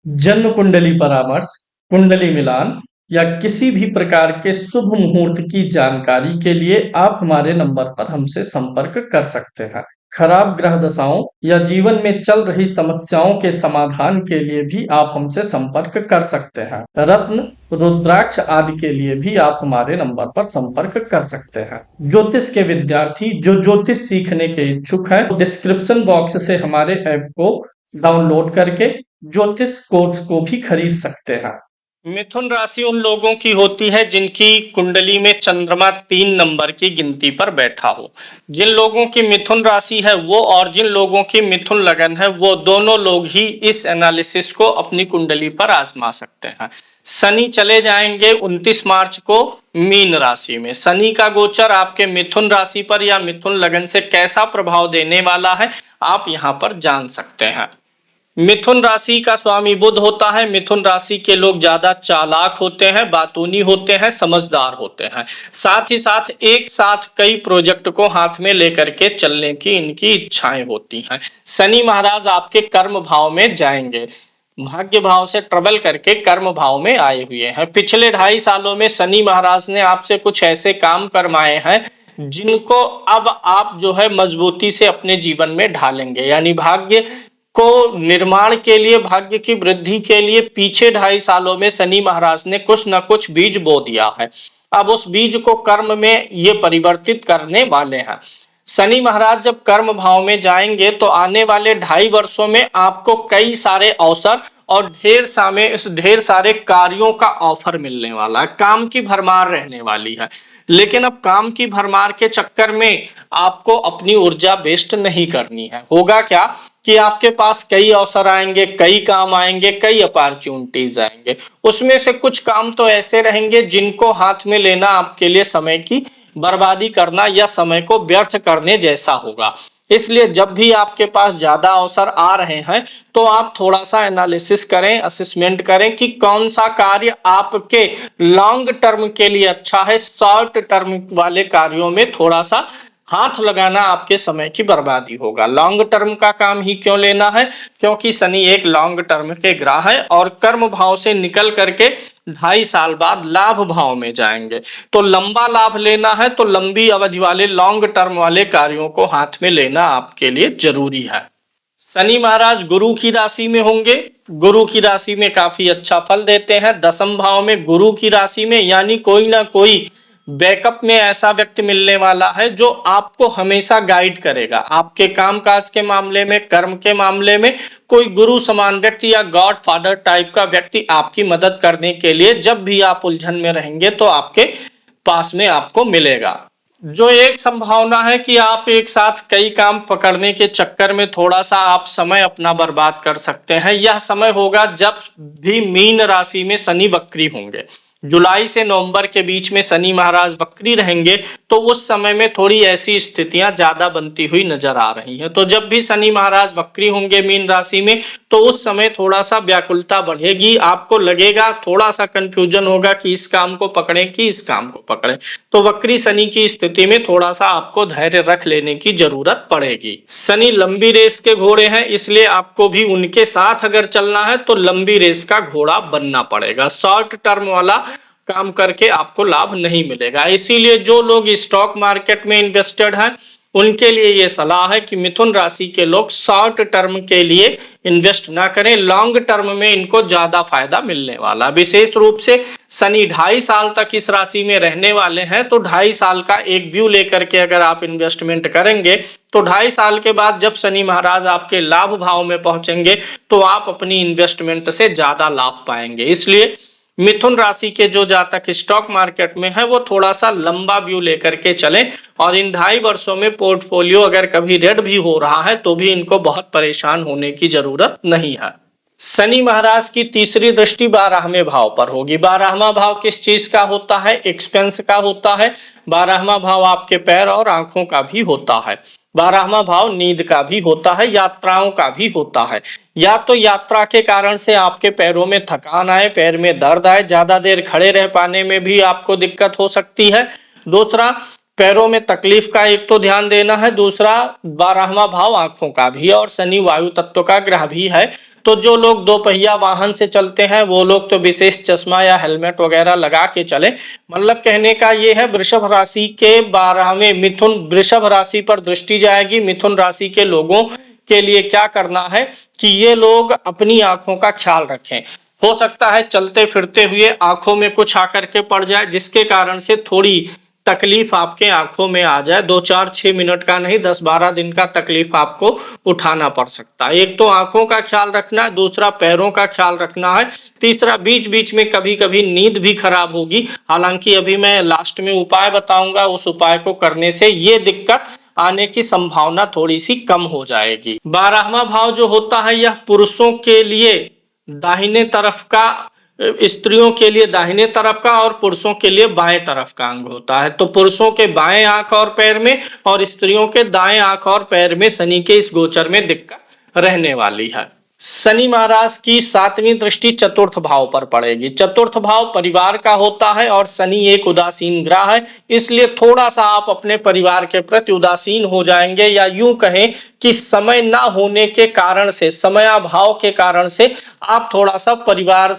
जन्म कुंडली परामर्श, कुंडली मिलान या किसी भी प्रकार के शुभ मुहूर्त की जानकारी के लिए आप हमारे नंबर पर हमसे संपर्क कर सकते हैं। खराब ग्रह दशाओं या जीवन में चल रही समस्याओं के समाधान के लिए भी आप हमसे संपर्क कर सकते हैं। रत्न, रुद्राक्ष आदि के लिए भी आप हमारे नंबर पर संपर्क कर सकते हैं। ज्योतिष के विद्यार्थी जो ज्योतिष सीखने के इच्छुक हैं, डिस्क्रिप्शन बॉक्स से हमारे ऐप को डाउनलोड करके ज्योतिष कोर्स को भी खरीद सकते हैं। मिथुन राशि उन लोगों की होती है जिनकी कुंडली में चंद्रमा 3 नंबर की गिनती पर बैठा हो। जिन लोगों की मिथुन राशि है वो और जिन लोगों की मिथुन लगन है वो दोनों लोग ही इस एनालिसिस को अपनी कुंडली पर आजमा सकते हैं। शनि चले जाएंगे 29 मार्च को मीन राशि में। शनि का गोचर आपके मिथुन राशि पर या मिथुन लगन से कैसा प्रभाव देने वाला है आप यहाँ पर जान सकते हैं। मिथुन राशि का स्वामी बुध होता है। मिथुन राशि के लोग ज्यादा चालाक होते हैं, बातूनी होते हैं, समझदार होते हैं। साथ ही साथ एक साथ कई प्रोजेक्ट को हाथ में लेकर के चलने की इनकी इच्छाएं होती हैं। शनि महाराज आपके कर्म भाव में जाएंगे। भाग्य भाव से ट्रेवल करके कर्म भाव में आए हुए हैं। पिछले 2.5 सालों में शनि महाराज ने आपसे कुछ ऐसे काम करवाए हैं जिनको अब आप जो है मजबूती से अपने जीवन में ढालेंगे। यानी भाग्य को निर्माण के लिए, भाग्य की वृद्धि के लिए पीछे 2.5 सालों में शनि महाराज ने कुछ न कुछ बीज बो दिया है। अब उस बीज को कर्म में ये परिवर्तित करने वाले हैं। शनि महाराज जब कर्म भाव में जाएंगे तो आने वाले 2.5 वर्षों में आपको कई सारे अवसर और ढेर सारे कार्यों का ऑफर मिलने वाला है। काम की भरमार रहने वाली है। लेकिन अब काम की भरमार के चक्कर में आपको अपनी ऊर्जा वेस्ट नहीं करनी है। होगा क्या कि आपके पास कई अवसर आएंगे, कई काम आएंगे, कई अपॉर्चुनिटीज आएंगे। उसमें से कुछ काम तो ऐसे रहेंगे जिनको हाथ में लेना आपके लिए समय की बर्बादी करना या समय को व्यर्थ करने जैसा होगा। इसलिए जब भी आपके पास ज्यादा अवसर आ रहे हैं तो आप थोड़ा सा एनालिसिस करें, असेसमेंट करें कि कौन सा कार्य आपके लॉन्ग टर्म के लिए अच्छा है। शॉर्ट टर्म वाले कार्यों में थोड़ा सा हाथ लगाना आपके समय की बर्बादी होगा। लॉन्ग टर्म का काम ही क्यों लेना है? क्योंकि शनि एक लॉन्ग टर्म के ग्रह है और कर्म भाव से निकल करके 2.5 साल बाद लाभ भाव में जाएंगे। तो लंबा लाभ लेना है तो लंबी अवधि वाले लॉन्ग टर्म वाले कार्यों को हाथ में लेना आपके लिए जरूरी है। शनि महाराज गुरु की राशि में होंगे। गुरु की राशि में काफी अच्छा फल देते हैं। 10वें भाव में गुरु की राशि में, यानी कोई ना कोई बैकअप में ऐसा व्यक्ति मिलने वाला है जो आपको हमेशा गाइड करेगा। आपके कामकाज के मामले में, कर्म के मामले में कोई गुरु समान व्यक्ति या गॉड फादर टाइप का व्यक्ति आपकी मदद करने के लिए जब भी आप उलझन में रहेंगे तो आपके पास में आपको मिलेगा। जो एक संभावना है कि आप एक साथ कई काम पकड़ने के चक्कर में थोड़ा सा आप समय अपना बर्बाद कर सकते हैं। यह समय होगा जब भी मीन राशि में शनि वक्री होंगे। जुलाई से नवंबर के बीच में शनि महाराज वक्री रहेंगे तो उस समय में थोड़ी ऐसी स्थितियां ज्यादा बनती हुई नजर आ रही हैं। तो जब भी शनि महाराज वक्री होंगे मीन राशि में तो उस समय थोड़ा सा व्याकुलता बढ़ेगी। आपको लगेगा, थोड़ा सा कंफ्यूजन होगा कि इस काम को पकड़ें कि इस काम को पकड़ें। तो वक्री शनि की स्थिति में थोड़ा सा आपको धैर्य रख लेने की जरूरत पड़ेगी। शनि लंबी रेस के घोड़े हैं, इसलिए आपको भी उनके साथ अगर चलना है तो लंबी रेस का घोड़ा बनना पड़ेगा। शॉर्ट टर्म वाला काम करके आपको लाभ नहीं मिलेगा। इसीलिए जो लोग स्टॉक मार्केट में इन्वेस्टेड हैं उनके लिए ये सलाह है कि मिथुन राशि के लोग शॉर्ट टर्म के लिए इन्वेस्ट ना करें। लॉन्ग टर्म में इनको ज्यादा फायदा मिलने वाला। विशेष रूप से शनि 2.5 साल तक इस राशि में रहने वाले हैं तो 2.5 साल का एक व्यू लेकर के अगर आप इन्वेस्टमेंट करेंगे तो 2.5 साल के बाद जब शनि महाराज आपके लाभ भाव में पहुंचेंगे तो आप अपनी इन्वेस्टमेंट से ज्यादा लाभ पाएंगे। इसलिए मिथुन राशि के जो जातक स्टॉक मार्केट में है वो थोड़ा सा लंबा व्यू लेकर के चलें और इन 2.5 वर्षों में पोर्टफोलियो अगर कभी रेड भी हो रहा है तो भी इनको बहुत परेशान होने की जरूरत नहीं है। शनि महाराज की तीसरी दृष्टि 12वें भाव पर होगी। 12वां भाव किस चीज का होता है? एक्सपेंस का होता है। 12वां भाव आपके पैर और आंखों का भी होता है। 12वां भाव नींद का भी होता है, यात्राओं का भी होता है। या तो यात्रा के कारण से आपके पैरों में थकान आए, पैर में दर्द आए, ज्यादा देर खड़े रह पाने में भी आपको दिक्कत हो सकती है। दूसरा, पैरों में तकलीफ का एक तो ध्यान देना है, दूसरा 12वां भाव आंखों का भी है और शनि वायु तत्व का ग्रह भी है। तो जो लोग दो पहिया वाहन से चलते हैं वो लोग तो विशेष चश्मा या हेलमेट वगैरह लगा के चले। मतलब कहने का ये है, वृषभ राशि के 12वें मिथुन वृषभ राशि पर दृष्टि जाएगी। मिथुन राशि के लोगों के लिए क्या करना है कि ये लोग अपनी आंखों का ख्याल रखें। हो सकता है चलते फिरते हुए आंखों में कुछ आकर के पड़ जाए, जिसके कारण से थोड़ी तकलीफ आपके आंखों में आ जाए। 2-4-6 मिनट का नहीं, 10-12 दिन का तकलीफ आपको उठाना पड़ सकता है। एक तो आंखों का ख्याल रखना है, दूसरा पैरों का ख्याल रखना है, तीसरा बीच बीच में कभी कभी नींद भी खराब होगी। हालांकि अभी मैं लास्ट में उपाय बताऊंगा, उस उपाय को करने से ये दिक्कत आने की संभावना थोड़ी सी कम हो जाएगी। 12वां भाव जो होता है यह पुरुषों के लिए दाहिने तरफ का, स्त्रियों के लिए दाहिने तरफ का और पुरुषों के लिए बाएं तरफ का अंग होता है। तो पुरुषों के बाएं आंख और पैर में और स्त्रियों के दाएं आंख और पैर में शनि के इस गोचर में दिक्कत रहने वाली है। शनि महाराज की 7वीं दृष्टि चतुर्थ भाव पर पड़ेगी। चतुर्थ भाव परिवार का होता है और शनि एक उदासीन ग्रह है, इसलिए थोड़ा सा आप अपने परिवार के प्रति उदासीन हो जाएंगे, या यूं कहें कि समय ना होने के कारण से, समयाभाव के कारण से आप थोड़ा सा परिवार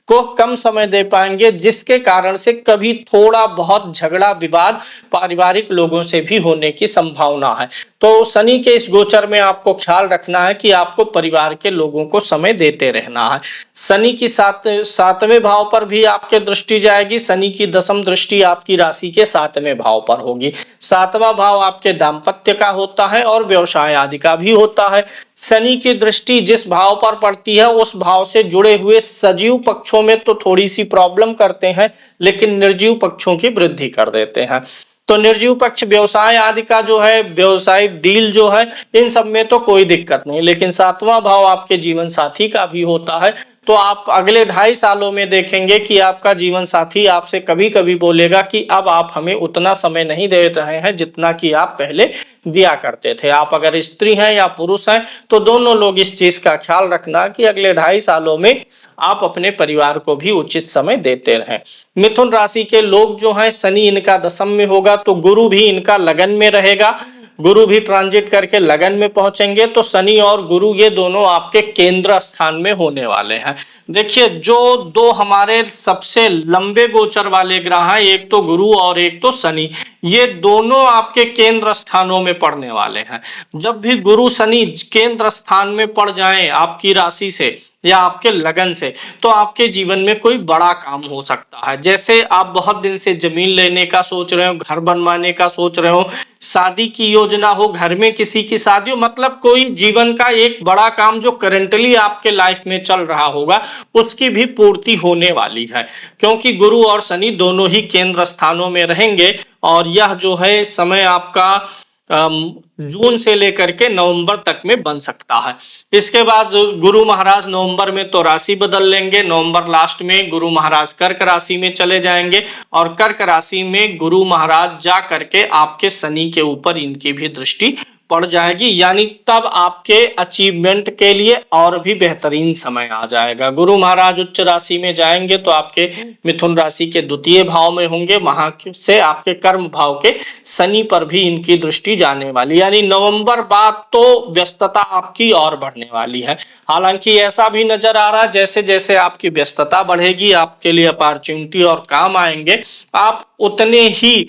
को कम समय दे पाएंगे, जिसके कारण से कभी थोड़ा बहुत झगड़ा विवाद पारिवारिक लोगों से भी होने की संभावना है। तो शनि के इस गोचर में आपको ख्याल रखना है कि आपको परिवार के लोगों को समय देते रहना है। शनि की 7वें भाव पर भी आपके दृष्टि जाएगी। शनि की 10वीं दृष्टि आपकी राशि के 7वें भाव पर होगी। 7वां भाव आपके दाम्पत्य का होता है और व्यवसाय आदि का भी होता है। शनि की दृष्टि जिस भाव पर पड़ती है उस भाव से जुड़े हुए सजीव पक्षों में तो थोड़ी सी प्रॉब्लम करते हैं, लेकिन निर्जीव पक्षों की वृद्धि कर देते हैं। तो निर्जीव पक्ष व्यवसाय आदि का जो है, व्यवसायिक डील जो है, इन सब में तो कोई दिक्कत नहीं। लेकिन 7वां भाव आपके जीवन साथी का भी होता है, तो आप अगले 2.5 सालों में देखेंगे कि आपका जीवन साथी आपसे कभी कभी बोलेगा कि अब आप हमें उतना समय नहीं दे रहे हैं जितना कि आप पहले दिया करते थे। आप अगर स्त्री हैं या पुरुष हैं तो दोनों लोग इस चीज का ख्याल रखना कि अगले 2.5 सालों में आप अपने परिवार को भी उचित समय देते रहें। मिथुन राशि के लोग जो हैं, शनि इनका दशम में होगा तो गुरु भी इनका लगन में रहेगा। गुरु भी ट्रांजिट करके लगन में पहुंचेंगे, तो शनि और गुरु ये दोनों आपके केंद्र स्थान में होने वाले हैं। देखिए, जो दो हमारे सबसे लंबे गोचर वाले ग्रह हैं, एक तो गुरु और एक तो शनि, ये दोनों आपके केंद्र स्थानों में पड़ने वाले हैं। जब भी गुरु शनि केंद्र स्थान में पड़ जाएं आपकी राशि से या आपके लगन से, तो आपके जीवन में कोई बड़ा काम हो सकता है। जैसे आप बहुत दिन से जमीन लेने का सोच रहे हो, घर बनवाने का सोच रहे हो, शादी की योजना हो, घर में किसी की शादी हो, मतलब कोई जीवन का एक बड़ा काम जो करेंटली आपके लाइफ में चल रहा होगा, उसकी भी पूर्ति होने वाली है। क्योंकि गुरु और शनि दोनों ही केंद्र स्थानों में रहेंगे और यह जो है समय आपका जून से लेकर के नवंबर तक में बन सकता है। इसके बाद गुरु महाराज नवंबर में तो राशि बदल लेंगे। नवंबर लास्ट में गुरु महाराज कर्क राशि में चले जाएंगे और कर्क राशि में गुरु महाराज जा करके आपके शनि के ऊपर इनकी भी दृष्टि पड़ जाएगी, यानी तब आपके अचीवमेंट के लिए और भी बेहतरीन समय आ जाएगा। गुरु महाराज उच्च राशि में जाएंगे तो आपके मिथुन राशि के द्वितीय भाव में होंगे, वहां से आपके कर्म भाव के शनि पर भी इनकी दृष्टि जाने वाली, यानी नवंबर बाद तो व्यस्तता आपकी और बढ़ने वाली है। हालांकि ऐसा भी नजर आ रहा है जैसे जैसे आपकी व्यस्तता बढ़ेगी, आपके लिए अपॉर्चुनिटी और काम आएंगे, आप उतने ही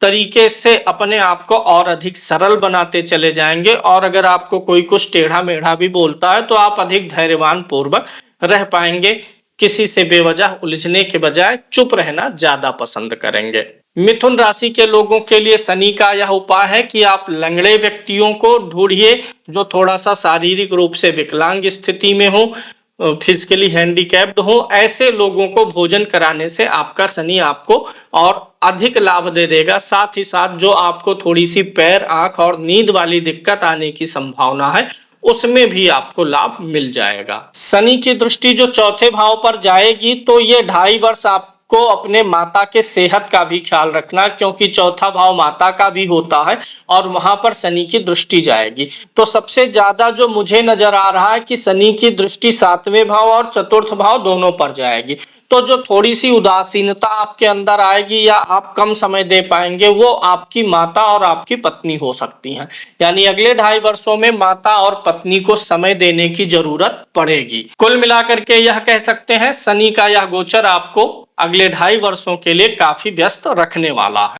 तरीके से अपने आप को और अधिक सरल बनाते चले जाएंगे। और अगर आपको कोई कुछ टेढ़ा मेढ़ा भी बोलता है तो आप अधिक धैर्यवान पूर्वक रह पाएंगे। किसी से बेवजह उलझने के बजाय चुप रहना ज्यादा पसंद करेंगे। मिथुन राशि के लोगों के लिए शनि का यह उपाय है कि आप लंगड़े व्यक्तियों को ढूंढिए जो थोड़ा सा शारीरिक रूप से विकलांग स्थिति में हो, फिजिकली हैंडीकैप्ड हो। ऐसे लोगों को भोजन कराने से आपका शनि आपको और अधिक लाभ दे देगा। साथ ही साथ जो आपको थोड़ी सी पैर, आंख और नींद वाली दिक्कत आने की संभावना है, उसमें भी आपको लाभ मिल जाएगा। शनि की दृष्टि जो चौथे भाव पर जाएगी तो ये 2.5 वर्ष आपको अपने माता के सेहत का भी ख्याल रखना, क्योंकि चौथा भाव माता का भी होता है और वहां पर शनि की दृष्टि जाएगी। तो सबसे ज्यादा जो मुझे नजर आ रहा है कि शनि की दृष्टि 7वें भाव और चतुर्थ भाव दोनों पर जाएगी। तो जो थोड़ी सी उदासीनता आपके अंदर आएगी या आप कम समय दे पाएंगे, वो आपकी माता और आपकी पत्नी हो सकती हैं। यानी अगले 2.5 वर्षों में माता और पत्नी को समय देने की जरूरत पड़ेगी। कुल मिलाकर के यह कह सकते हैं शनि का यह गोचर आपको अगले 2.5 वर्षों के लिए काफी व्यस्त रखने वाला है।